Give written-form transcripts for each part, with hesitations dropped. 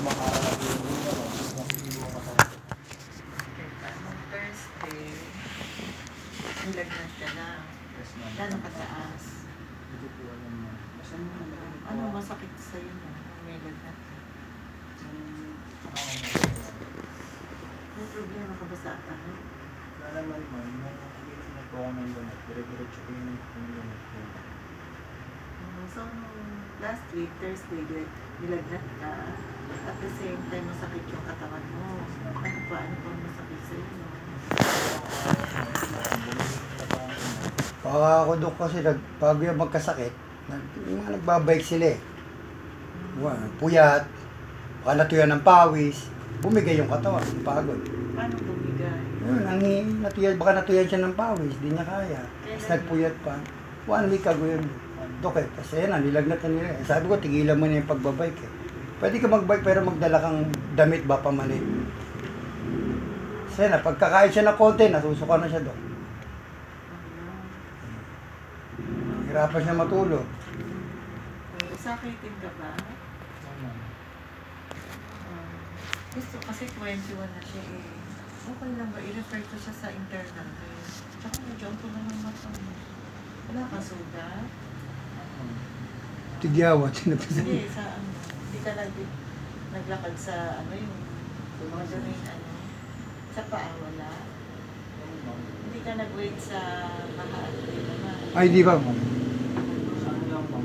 limang araw na yun. Teka, nung Thursday, nilagnat ka na. Yes, ma'am. Gano'ng kataas? Hindi ko alam, ma'am. Basta naman, Ano masakit sa'yo no? Nung may lagnat ka? May problema ka ba sa ano? Wala naman, ma'am. Nung uminom na po ako ng gamot, dire-diretso ko yung gamot ko. So, nung last week, Thursday, nilagnat ka. At the same time, masakit yung katawan mo. Ano pa masakit sa'yo no? Baka ako doon kasi bago yung magkasakit, yung mga nagbabike sila eh. Puyat, baka natuyan ng pawis, bumigay yung katawan, pagod. Paano bumigay? Yun, baka natuyan siya ng pawis, di niya kaya. Tapos nagpuyat pa. 1 week ago yun. Dok eh, kasi yan, nilagnat na nila eh. Sabi ko, tigilan mo na yung pagbabike eh. Pwede ka magbike pero magdala kang damit ba pamalit. Kasi na, pagkakain siya ng konti, nasusuka na siya dok. Hirapan siya matulog. Sakitin ka ba? Gusto kasi 21 na siya eh. Okay lang ba? I-refer ko siya sa internal eh. Tsaka medyo ang tulang ng mata mo. Wala ka sugat? Tigyawat, sinapasan. Hindi, sa ano. Hindi ka naglakad sa ano yung mga yung ano. Sa paa wala. Hindi ka nag-wait sa mahal. Hindi naman. Ay, di ba? Saan lang, ma'am?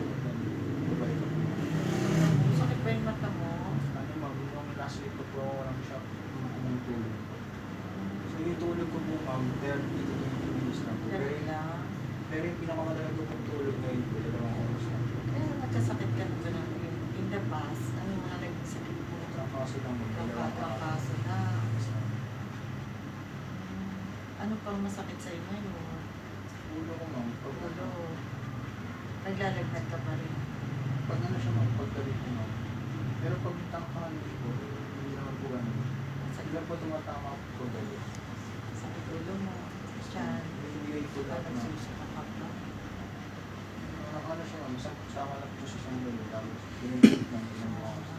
Sakit ba yung mata mo? Ano, ma'am, yung last week ko po walang siya tulog. So yung tulog ko po, ma'am, 30 to 20 minutes lang po. Ganun lang. Pero yung pinakamadalag ko pong tulog ngayon po, 2 oras lang. Kaya nagkasakit ka na ba na in the past? Ano yung mga nagsakit mo? Sa kaso lang, ma'am, Kaso na. Ano pang masakit sa iyo ngayon? ulo ko, ma'am. Ulo. Naglalagnat ka pa rin. Pag ano siya, ma'am, pagdalit ko, ma'am. Pero pag tangkahan ko, hindi naman po ganun. Ilan po tumatama po dali. Sakit ulo mo. Tiyan. Hindi po lahat, ma'am. Nagsusuka ka pa. Ano siya, ma'am, sama lang po siya sa mulo. Tapos, pinigit ng isang oras.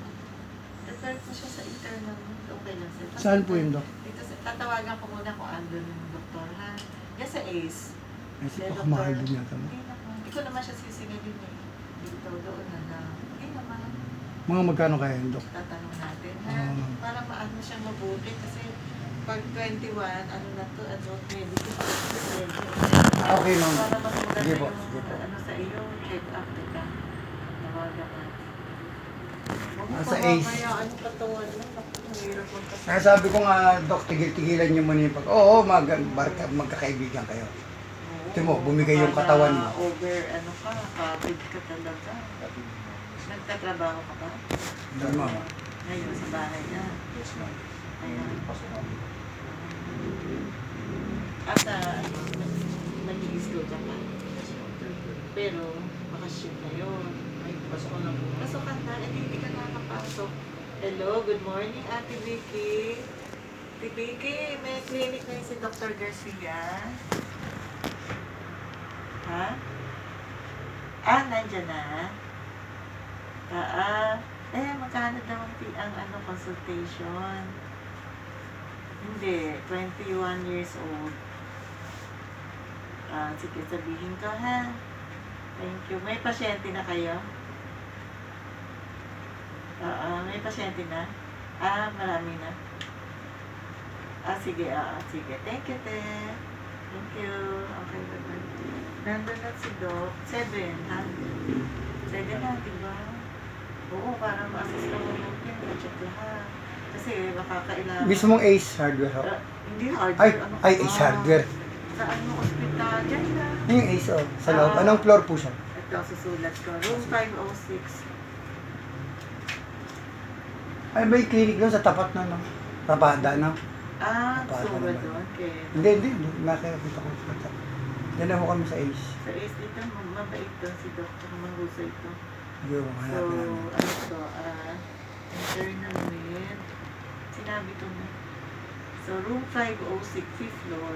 Refer ko siya sa internal mo. Okay lang sir. Saan po yun, Dok? Dito, tatawagan ko muna kung andun yung doktor ha. Yan sa ACE. Kasi Kaya baka mahal din yata mo. Hindi naman. Hindi ko naman siya sisingalin eh. Dito, doon na lang. Hindi naman. Mga magkano kaya yun, Dok? Tatanong natin ha. Oo. Para maano siyang mabuti kasi pag 21, ano na to, adult medicine. Okay, ma'am. Para mas maganda Sige po, yung sige po. ano sa iyo, check up ka. Tawagan ka. Sa ACE. Kaya ano katawan mo, ang hirap magkasama. Kaya sabi ko nga, Dok, tigil-tigilan niyo muna yung magkakaibigan kayo. Ito mo, bumigay yung katawan mo. Over, ano ka, kapit ka talaga. Nagtatrabaho ka ba? Hindi, ma'am. Ngayon sa bahay na. Yes, ma'am. Ayan. Pasok kami. At nag-i-school ka pa. Yes, ma'am. Pero, bakasyon na yun. Ay, pasok ko na po. Pasok ka na, hindi ka nakapasok. Hello, good morning, Ate Vicky. Ate Vicky, may clinic na si Dr. Garcia. Ha? Nandyan na? Magkano daw ang ano, consultation? Hindi, 21 years old. Sige, sabihin ko ha. Thank you. May pasyente na kayo? May pasyente na? Marami na? Sige, sige. Thank you, te. Thank you. Okay, bye-bye. Nandun na si Doc. 7, ha? 7 na, diba? Oo, para ma-assist ka mo muna. Na-check lahat. Kasi baka kailangan... Mismong Ace Hardware, ho? Hindi hardware. Ano ka Ay, ba? Ace Hardware. Sa ano, ospital. Diyan na. Ano yung Ace, oh? Sa loob. Anong floor po siya? Ito, susulat ko. Room 506. Ay, may clinic doon sa tapat na, no? Rabada, no? Paano Suwa naman? doon. Okay. Hindi. Nakakita ko sa tapat. Diyan na ho kami sa Ace. Sa ACE dito, mabait doon si Dr. Mahusay ito. Yung So, hanapin namin. ano to, internal med. Sinabi ko na. So, room 506, 5th floor.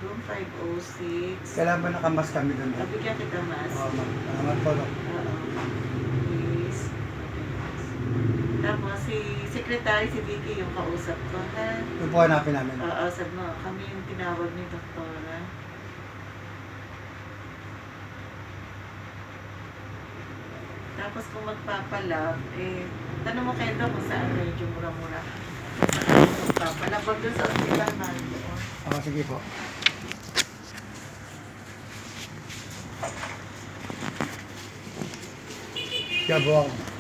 Room 506. Kailan ba nakamas kami doon? Nabigyan kita mas. Oo, ma'am. Salamat po, Dok. Please. secretary si Vicky yung kausap ko na. Yung po hanapin namin. Oo, sabi mo, kami yung tinawag ni Doktora. Tapos kung magpapalab, eh, tanong mo kayo kung saan medyo mura-mura. Saan magpapalab, wag doon sa hospital na doon. Sige po. Gabuang.